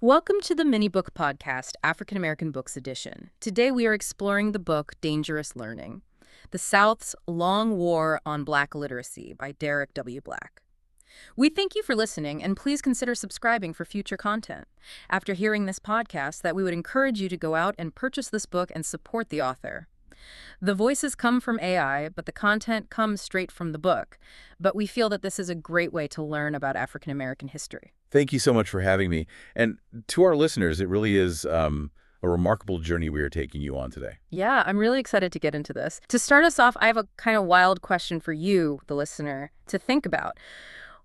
Welcome to the Mini Book Podcast, African American Books Edition. Today we are exploring the book Dangerous Learning, The South's Long War on Black Literacy by Derek W. Black. We thank you for listening, and please consider subscribing for future content. After hearing this podcast, that we would encourage you to go out and purchase this book and support the author. The voices come from AI, but the content comes straight from the book. But we feel that this is a great way to learn about African American history. Thank you so much for having me. And to our listeners, it really is a remarkable journey we are taking you on today. Yeah, I'm really excited to get into this. To start us off, I have a kind of wild question for you, the listener, to think about.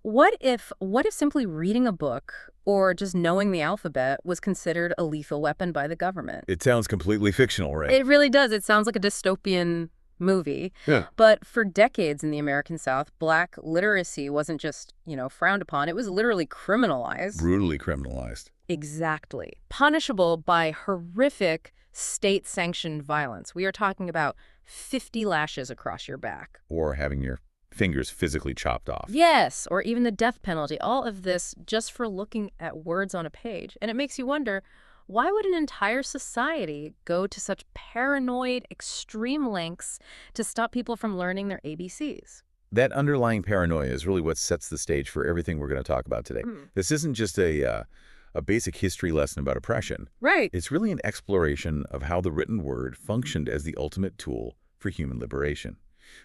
What if simply reading a book or just knowing the alphabet was considered a lethal weapon by the government? It sounds completely fictional, right? It really does. It sounds like a dystopian movie. Yeah. But for decades in the American South, Black literacy wasn't just, frowned upon. It was literally criminalized. Brutally criminalized. Exactly. Punishable by horrific state-sanctioned violence. We are talking about 50 lashes across your back. Or having your fingers physically chopped off. Yes, or even the death penalty. All of this just for looking at words on a page. And it makes you wonder, why would an entire society go to such paranoid, extreme lengths to stop people from learning their ABCs? That underlying paranoia is really what sets the stage for everything we're going to talk about today. This isn't just a basic history lesson about oppression. Right. It's really an exploration of how the written word functioned as the ultimate tool for human liberation.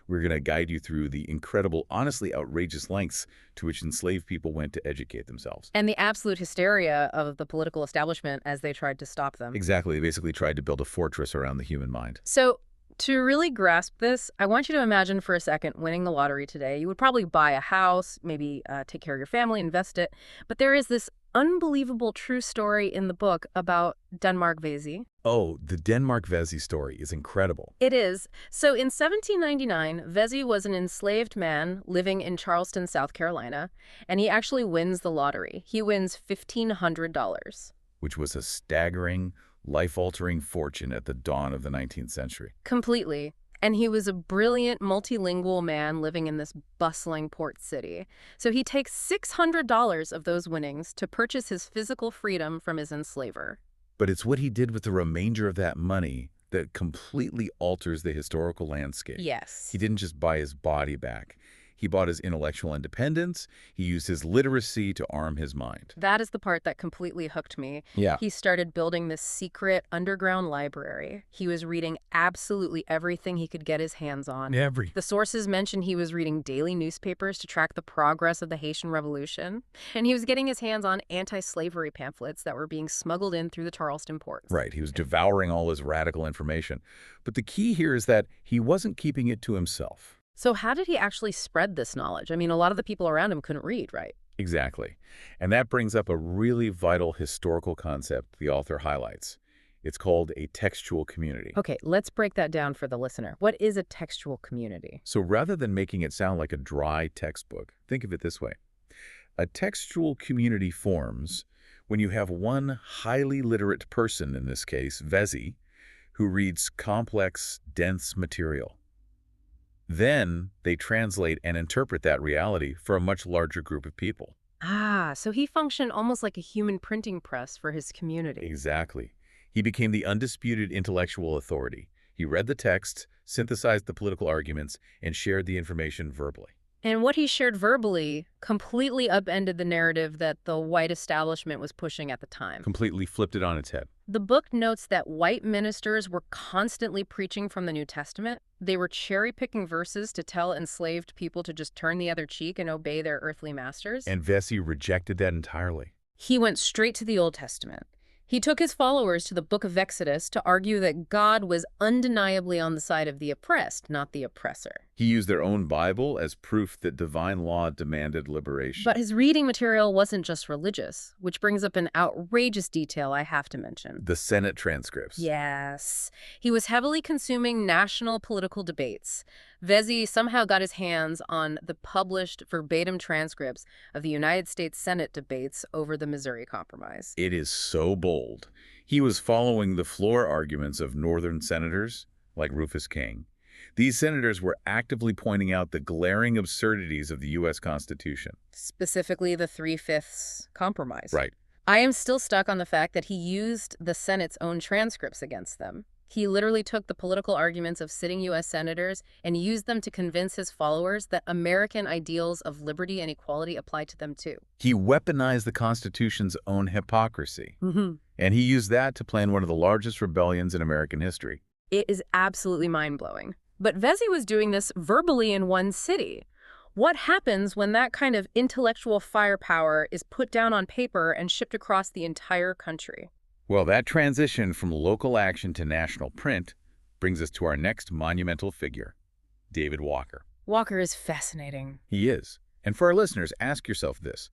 We're going to guide you through the incredible, honestly outrageous lengths to which enslaved people went to educate themselves. And the absolute hysteria of the political establishment as they tried to stop them. Exactly. They basically tried to build a fortress around the human mind. So to really grasp this, I want you to imagine for a second winning the lottery today. You would probably buy a house, maybe take care of your family, invest it. But there is this unbelievable true story in the book about Denmark Vesey. Oh, the Denmark Vesey story is incredible. It is. So in 1799, Vesey was an enslaved man living in Charleston, South Carolina, and he actually wins the lottery. He wins $1,500. Which was a staggering, life-altering fortune at the dawn of the 19th century. Completely. And he was a brilliant, multilingual man living in this bustling port city. So he takes $600 of those winnings to purchase his physical freedom from his enslaver. But it's what he did with the remainder of that money that completely alters the historical landscape. Yes. He didn't just buy his body back. He bought his intellectual independence. He used his literacy to arm his mind. That is the part that completely hooked me. Yeah. He started building this secret underground library. He was reading absolutely everything he could get his hands on. The sources mention he was reading daily newspapers to track the progress of the Haitian Revolution. And he was getting his hands on anti-slavery pamphlets that were being smuggled in through the Charleston ports. Right. He was devouring all his radical information. But the key here is that he wasn't keeping it to himself. So how did he actually spread this knowledge? I mean, a lot of the people around him couldn't read, right? Exactly. And that brings up a really vital historical concept the author highlights. It's called a textual community. Okay, let's break that down for the listener. What is a textual community? So rather than making it sound like a dry textbook, think of it this way. A textual community forms when you have one highly literate person, in this case, Vesey, who reads complex, dense material. Then they translate and interpret that reality for a much larger group of people. Ah, so he functioned almost like a human printing press for his community. Exactly. He became the undisputed intellectual authority. He read the text, synthesized the political arguments, and shared the information verbally. And what he shared verbally completely upended the narrative that the white establishment was pushing at the time. Completely flipped it on its head. The book notes that white ministers were constantly preaching from the New Testament. They were cherry-picking verses to tell enslaved people to just turn the other cheek and obey their earthly masters. And Vesey rejected that entirely. He went straight to the Old Testament. He took his followers to the book of Exodus to argue that God was undeniably on the side of the oppressed, not the oppressor. He used their own Bible as proof that divine law demanded liberation. But his reading material wasn't just religious, which brings up an outrageous detail I have to mention. The Senate transcripts. Yes. He was heavily consuming national political debates. Vesey somehow got his hands on the published verbatim transcripts of the United States Senate debates over the Missouri Compromise. It is so bold. He was following the floor arguments of Northern senators like Rufus King. These senators were actively pointing out the glaring absurdities of the U.S. Constitution. Specifically the 3/5 compromise. Right. I am still stuck on the fact that he used the Senate's own transcripts against them. He literally took the political arguments of sitting U.S. senators and used them to convince his followers that American ideals of liberty and equality apply to them too. He weaponized the Constitution's own hypocrisy, Mm-hmm. and he used that to plan one of the largest rebellions in American history. It is absolutely mind-blowing. But Vesey was doing this verbally in one city. What happens when that kind of intellectual firepower is put down on paper and shipped across the entire country? Well, that transition from local action to national print brings us to our next monumental figure, David Walker. Walker is fascinating. He is. And for our listeners, ask yourself this.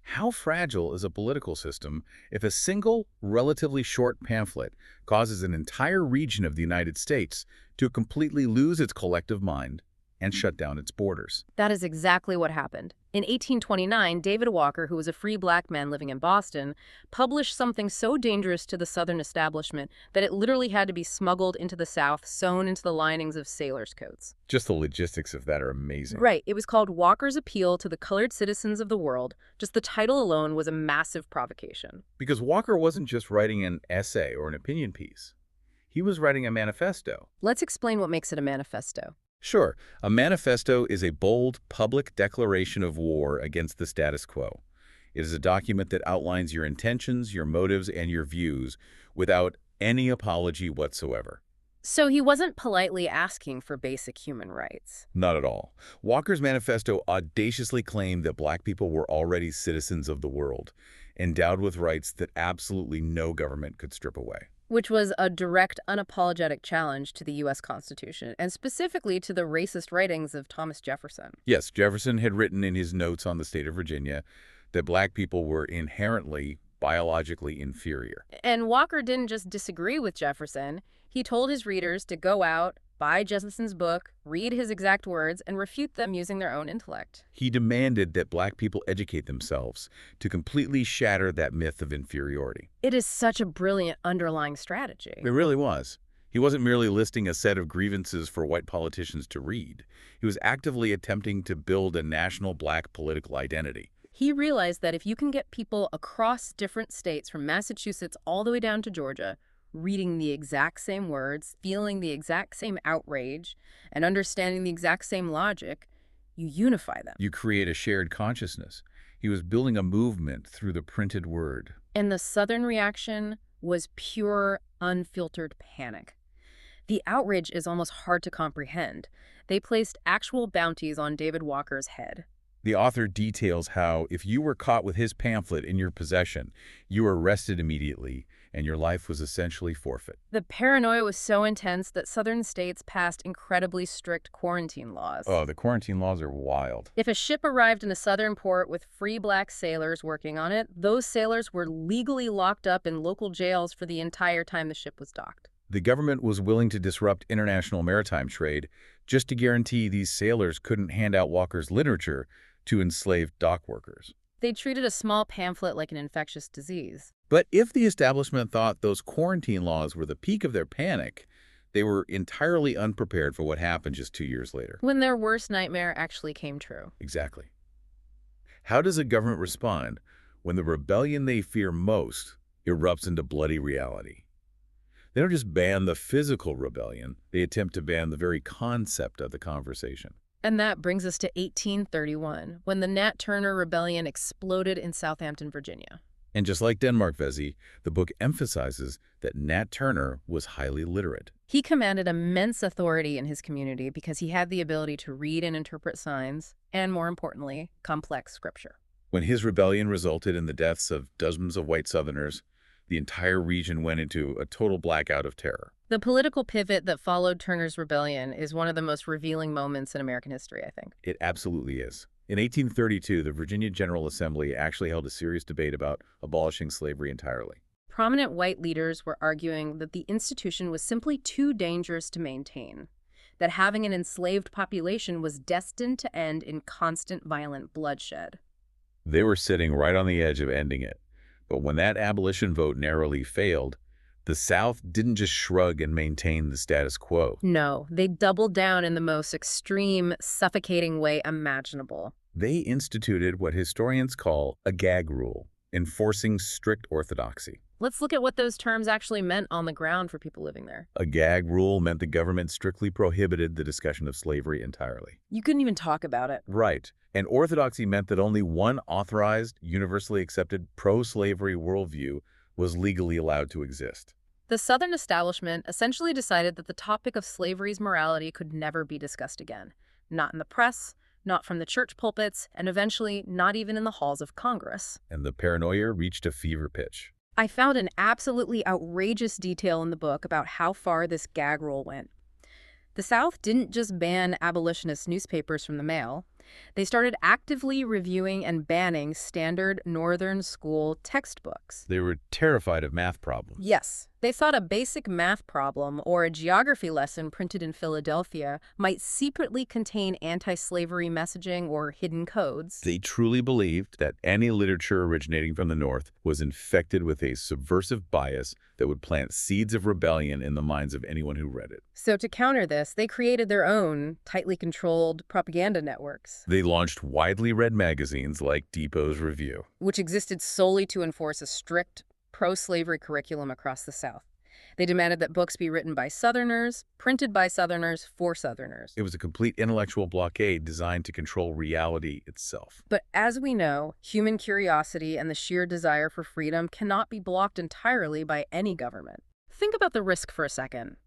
How fragile is a political system if a single, relatively short pamphlet causes an entire region of the United States to completely lose its collective mind and shut down its borders? That is exactly what happened. In 1829, David Walker, who was a free black man living in Boston, published something so dangerous to the Southern establishment that it literally had to be smuggled into the South, sewn into the linings of sailors' coats. Just the logistics of that are amazing. Right. It was called Walker's Appeal to the Colored Citizens of the World. Just the title alone was a massive provocation. Because Walker wasn't just writing an essay or an opinion piece. He was writing a manifesto. Let's explain what makes it a manifesto. Sure, a manifesto is a bold, public declaration of war against the status quo. It is a document that outlines your intentions, your motives, and your views without any apology whatsoever. So he wasn't politely asking for basic human rights. Not at all. Walker's manifesto audaciously claimed that black people were already citizens of the world, endowed with rights that absolutely no government could strip away. Which was a direct, unapologetic challenge to the U.S. Constitution, and specifically to the racist writings of Thomas Jefferson. Yes, Jefferson had written in his notes on the state of Virginia that black people were inherently biologically inferior. And Walker didn't just disagree with Jefferson. He told his readers to go out, buy Jefferson's book, read his exact words, and refute them using their own intellect. He demanded that black people educate themselves to completely shatter that myth of inferiority. It is such a brilliant underlying strategy. It really was. He wasn't merely listing a set of grievances for white politicians to read. He was actively attempting to build a national black political identity. He realized that if you can get people across different states, from Massachusetts all the way down to Georgia, reading the exact same words, feeling the exact same outrage, and understanding the exact same logic, you unify them. You create a shared consciousness. He was building a movement through the printed word. And the Southern reaction was pure, unfiltered panic. The outrage is almost hard to comprehend. They placed actual bounties on David Walker's head. The author details how, if you were caught with his pamphlet in your possession, you were arrested immediately, and your life was essentially forfeit. The paranoia was so intense that Southern states passed incredibly strict quarantine laws. Oh, the quarantine laws are wild. If a ship arrived in a Southern port with free black sailors working on it, those sailors were legally locked up in local jails for the entire time the ship was docked. The government was willing to disrupt international maritime trade just to guarantee these sailors couldn't hand out Walker's literature to enslaved dock workers. They treated a small pamphlet like an infectious disease. But if the establishment thought those quarantine laws were the peak of their panic, they were entirely unprepared for what happened just 2 years later. When their worst nightmare actually came true. Exactly. How does a government respond when the rebellion they fear most erupts into bloody reality? They don't just ban the physical rebellion, they attempt to ban the very concept of the conversation. And that brings us to 1831, when the Nat Turner Rebellion exploded in Southampton, Virginia. And just like Denmark Vesey, the book emphasizes that Nat Turner was highly literate. He commanded immense authority in his community because he had the ability to read and interpret signs, and more importantly, complex scripture. When his rebellion resulted in the deaths of dozens of white Southerners, the entire region went into a total blackout of terror. The political pivot that followed Turner's rebellion is one of the most revealing moments in American history, I think. It absolutely is. In 1832, the Virginia General Assembly actually held a serious debate about abolishing slavery entirely. Prominent white leaders were arguing that the institution was simply too dangerous to maintain, that having an enslaved population was destined to end in constant violent bloodshed. They were sitting right on the edge of ending it. But when that abolition vote narrowly failed, the South didn't just shrug and maintain the status quo. No, they doubled down in the most extreme, suffocating way imaginable. They instituted what historians call a gag rule. enforcing strict orthodoxy. Let's look at what those terms actually meant on the ground for people living there. A gag rule meant the government strictly prohibited the discussion of slavery entirely. You couldn't even talk about it. Right. And orthodoxy meant that only one authorized, universally accepted pro-slavery worldview was legally allowed to exist. The Southern establishment essentially decided that the topic of slavery's morality could never be discussed again. Not in the press, not from the church pulpits, and eventually not even in the halls of Congress. And the paranoia reached a fever pitch. I found an absolutely outrageous detail in the book about how far this gag rule went. The South didn't just ban abolitionist newspapers from the mail. They started actively reviewing and banning standard Northern school textbooks. They were terrified of math problems. Yes, they thought a basic math problem or a geography lesson printed in Philadelphia might secretly contain anti-slavery messaging or hidden codes. They truly believed that any literature originating from the North was infected with a subversive bias that would plant seeds of rebellion in the minds of anyone who read it. So to counter this, they created their own tightly controlled propaganda networks, They launched widely read magazines like Depot's Review. which existed solely to enforce a strict pro-slavery curriculum across the South. They demanded that books be written by Southerners, printed by Southerners, for Southerners. It was a complete intellectual blockade designed to control reality itself. But as we know, human curiosity and the sheer desire for freedom cannot be blocked entirely by any government. Think about the risk for a second.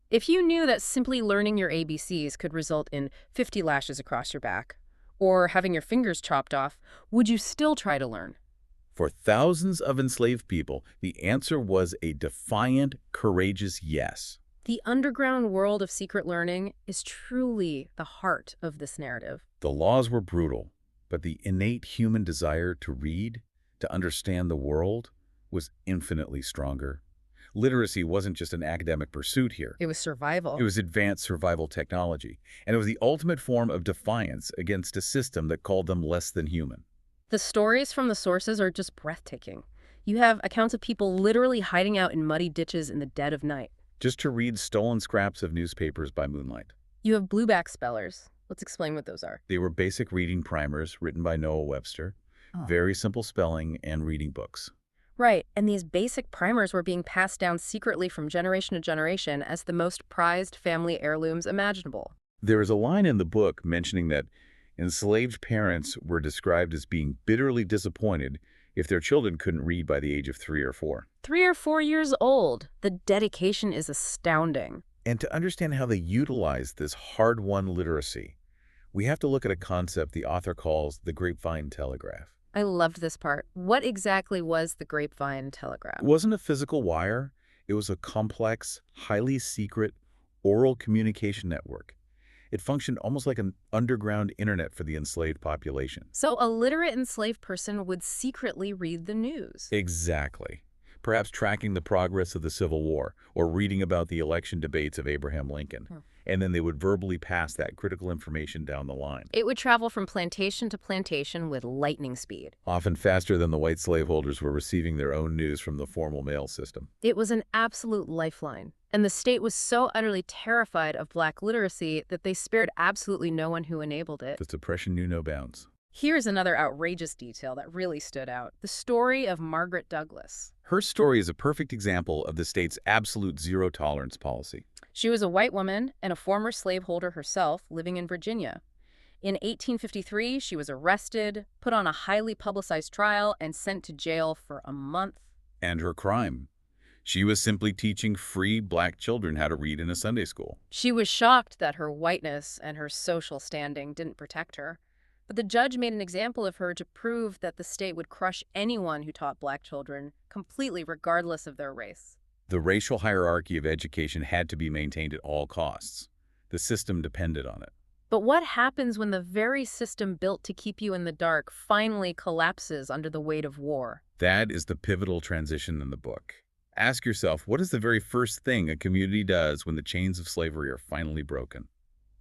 If you knew that simply learning your ABCs could result in 50 lashes across your back, or having your fingers chopped off, would you still try to learn? For thousands of enslaved people, the answer was a defiant, courageous yes. The underground world of secret learning is truly the heart of this narrative. The laws were brutal, but the innate human desire to read, to understand the world, was infinitely stronger. Literacy wasn't just an academic pursuit here. It was survival. It was advanced survival technology, and it was the ultimate form of defiance against a system that called them less than human. The stories from the sources are just breathtaking. You have accounts of people literally hiding out in muddy ditches in the dead of night. Just to read stolen scraps of newspapers by moonlight. You have blueback spellers. Let's explain what those are. They were basic reading primers written by Noah Webster, very simple spelling and reading books. Right, and these basic primers were being passed down secretly from generation to generation as the most prized family heirlooms imaginable. There is a line in the book mentioning that enslaved parents were described as being bitterly disappointed if their children couldn't read by the age of 3 or 4. 3 or 4 years old. The dedication is astounding. And to understand how they utilized this hard-won literacy, we have to look at a concept the author calls the grapevine telegraph. I loved this part. What exactly was the grapevine telegraph? It wasn't a physical wire. It was a complex, highly secret, oral communication network. It functioned almost like an underground internet for the enslaved population. So a literate enslaved person would secretly read the news. Exactly. Perhaps tracking the progress of the Civil War or reading about the election debates of Abraham Lincoln. And then they would verbally pass that critical information down the line. It would travel from plantation to plantation with lightning speed. Often faster than the white slaveholders were receiving their own news from the formal mail system. It was an absolute lifeline. And the state was so utterly terrified of black literacy that they spared absolutely no one who enabled it. The suppression knew no bounds. Here's another outrageous detail that really stood out. The story of Margaret Douglas. Her story is a perfect example of the state's absolute zero-tolerance policy. She was a white woman and a former slaveholder herself living in Virginia. In 1853, she was arrested, put on a highly publicized trial, and sent to jail for a month. And her crime? She was simply teaching free black children how to read in a Sunday school. She was shocked that her whiteness and her social standing didn't protect her. But the judge made an example of her to prove that the state would crush anyone who taught black children, completely regardless of their race. The racial hierarchy of education had to be maintained at all costs. The system depended on it. But what happens when the very system built to keep you in the dark finally collapses under the weight of war? That is the pivotal transition in the book. Ask yourself, what is the very first thing a community does when the chains of slavery are finally broken?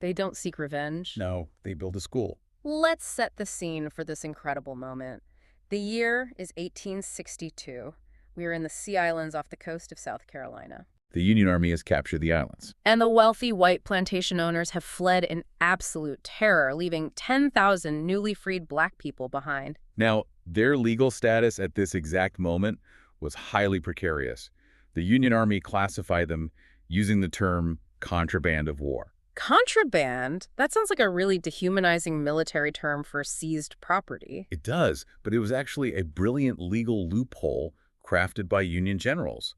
They don't seek revenge. No, they build a school. Let's set the scene for this incredible moment. The year is 1862. We are in the Sea Islands off the coast of South Carolina. The Union Army has captured the islands. And the wealthy white plantation owners have fled in absolute terror, leaving 10,000 newly freed black people behind. Now, Their legal status at this exact moment was highly precarious. The Union Army classified them using the term contraband of war. Contraband? That sounds like a really dehumanizing military term for seized property. It does, but it was actually a brilliant legal loophole crafted by Union generals.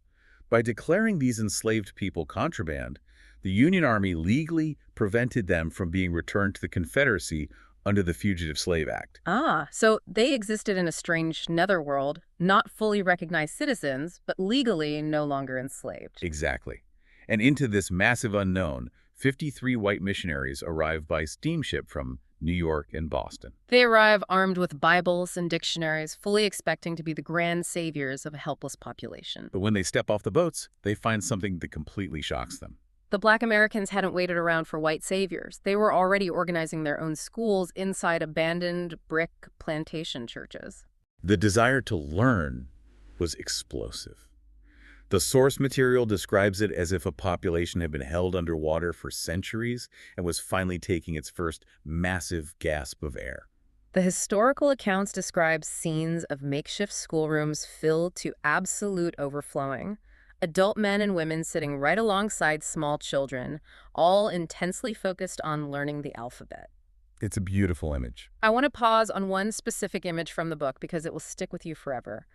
By declaring these enslaved people contraband, the Union Army legally prevented them from being returned to the Confederacy under the Fugitive Slave Act. Ah, so they existed in a strange netherworld, not fully recognized citizens, but legally no longer enslaved. Exactly. And into this massive unknown, 53 white missionaries arrived by steamship from New York and Boston. They arrive armed with Bibles and dictionaries, fully expecting to be the grand saviors of a helpless population. But when they step off the boats, they find something that completely shocks them. The Black Americans hadn't waited around for white saviors. They were already organizing their own schools inside abandoned brick plantation churches. The desire to learn was explosive. The source material describes it as if a population had been held underwater for centuries and was finally taking its first massive gasp of air. The historical accounts describe scenes of makeshift schoolrooms filled to absolute overflowing. Adult men and women sitting right alongside small children, all intensely focused on learning the alphabet. It's a beautiful image. I want to pause on one specific image from the book because it will stick with you forever.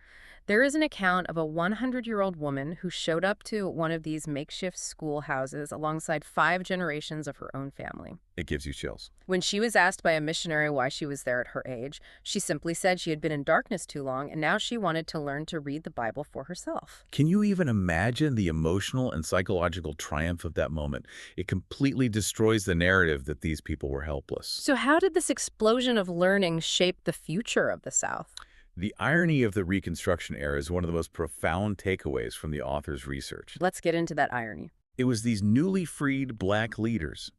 There is an account of a 100-year-old woman who showed up to one of these makeshift schoolhouses alongside 5 generations of her own family. It gives you chills. When she was asked by a missionary why she was there at her age, she simply said she had been in darkness too long and now she wanted to learn to read the Bible for herself. Can you even imagine the emotional and psychological triumph of that moment? It completely destroys the narrative that these people were helpless. So how did this explosion of learning shape the future of the South? The irony of the Reconstruction era is one of the most profound takeaways from the author's research. Let's get into that irony. It was these newly freed Black leaders,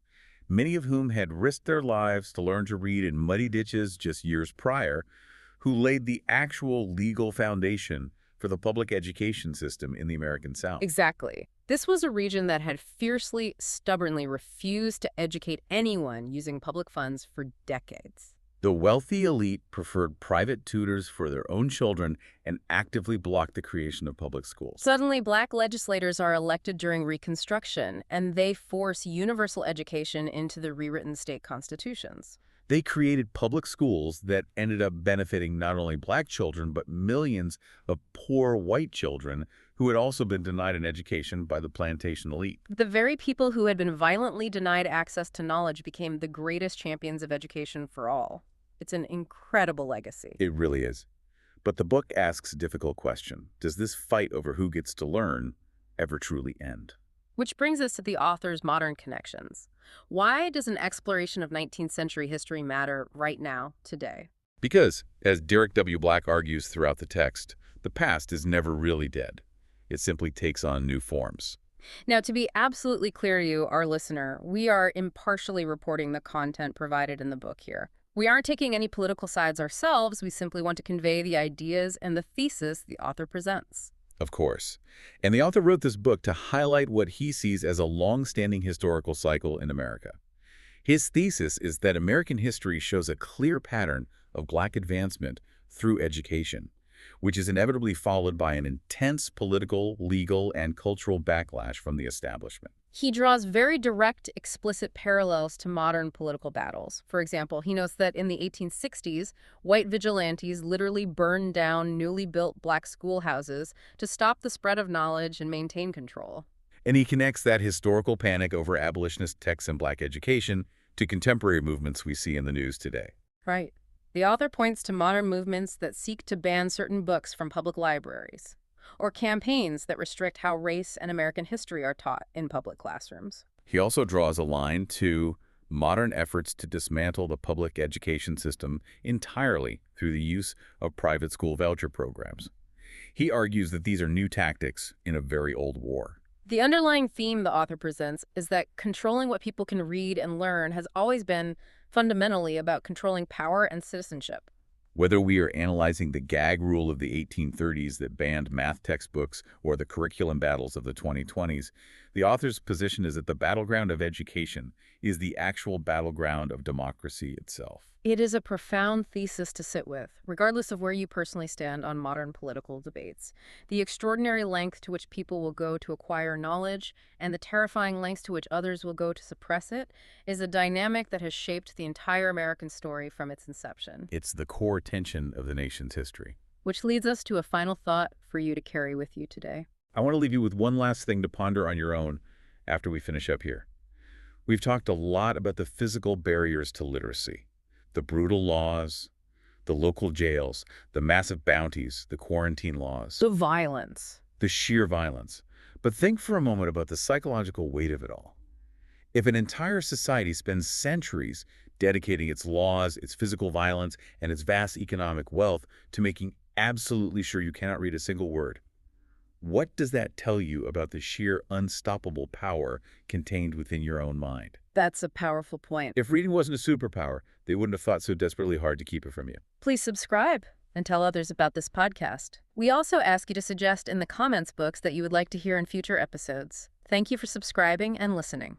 many of whom had risked their lives to learn to read in muddy ditches just years prior, who laid the actual legal foundation for the public education system in the American South. Exactly. This was a region that had fiercely, stubbornly refused to educate anyone using public funds for decades. The wealthy elite preferred private tutors for their own children and actively blocked the creation of public schools. Suddenly, Black legislators are elected during Reconstruction, and they force universal education into the rewritten state constitutions. They created public schools that ended up benefiting not only Black children, but millions of poor white children who had also been denied an education by the plantation elite. The very people who had been violently denied access to knowledge became the greatest champions of education for all. It's an incredible legacy. It really is. But the book asks a difficult question. Does this fight over who gets to learn ever truly end? Which brings us to the author's modern connections. Why does an exploration of 19th century history matter right now, today? Because, as Derek W. Black argues throughout the text, the past is never really dead. It simply takes on new forms. Now, to be absolutely clear to you, our listener, we are impartially reporting the content provided in the book here. We aren't taking any political sides ourselves. We simply want to convey the ideas and the thesis the author presents. Of course. And the author wrote this book to highlight what he sees as a long-standing historical cycle in America. His thesis is that American history shows a clear pattern of Black advancement through education, which is inevitably followed by an intense political, legal, and cultural backlash from the establishment. He draws very direct, explicit parallels to modern political battles. For example, he notes that in the 1860s, white vigilantes literally burned down newly built Black schoolhouses to stop the spread of knowledge and maintain control. And he connects that historical panic over abolitionist texts and Black education to contemporary movements we see in the news today. Right. The author points to modern movements that seek to ban certain books from public libraries, or campaigns that restrict how race and American history are taught in public classrooms. He also draws a line to modern efforts to dismantle the public education system entirely through the use of private school voucher programs. He argues that these are new tactics in a very old war. The underlying theme the author presents is that controlling what people can read and learn has always been fundamentally about controlling power and citizenship. Whether we are analyzing the gag rule of the 1830s that banned math textbooks or the curriculum battles of the 2020s, the author's position is that the battleground of education is the actual battleground of democracy itself. It is a profound thesis to sit with, regardless of where you personally stand on modern political debates. The extraordinary length to which people will go to acquire knowledge and the terrifying lengths to which others will go to suppress it is a dynamic that has shaped the entire American story from its inception. It's the core tension of the nation's history. Which leads us to a final thought for you to carry with you today. I want to leave you with one last thing to ponder on your own after we finish up here. We've talked a lot about the physical barriers to literacy, the brutal laws, the local jails, the massive bounties, the quarantine laws, The violence. the sheer violence. But think for a moment about the psychological weight of it all. If an entire society spends centuries dedicating its laws, its physical violence, and its vast economic wealth to making absolutely sure you cannot read a single word, what does that tell you about the sheer unstoppable power contained within your own mind? That's a powerful point. If reading wasn't a superpower, they wouldn't have fought so desperately hard to keep it from you. Please subscribe and tell others about this podcast. We also ask you to suggest in the comments books that you would like to hear in future episodes. Thank you for subscribing and listening.